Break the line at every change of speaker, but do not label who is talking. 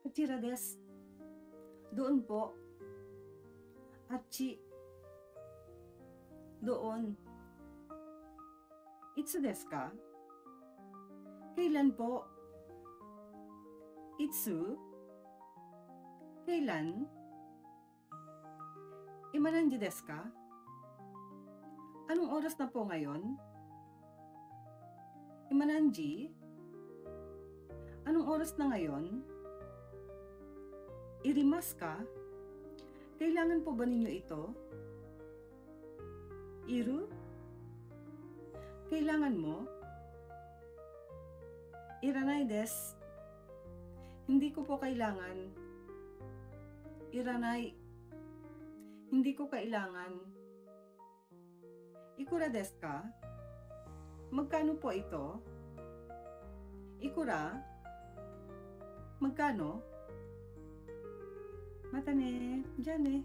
Kochira desu. Doon po. Achi. Doon. Itsu desu ka? Kailan po? Itsu? Kailan? Imananji desu ka? Anong oras na po ngayon? Imananji? Anong oras na ngayon? Irimas ka? Kailangan po ba ninyo ito? Iru? Kailangan mo? Iranai desu. Hindi ko po kailangan. Iranai. Hindi ko kailangan. Ikura desu ka? Magkano po ito? Ikura? Magkano? Mata ne. Diyan eh.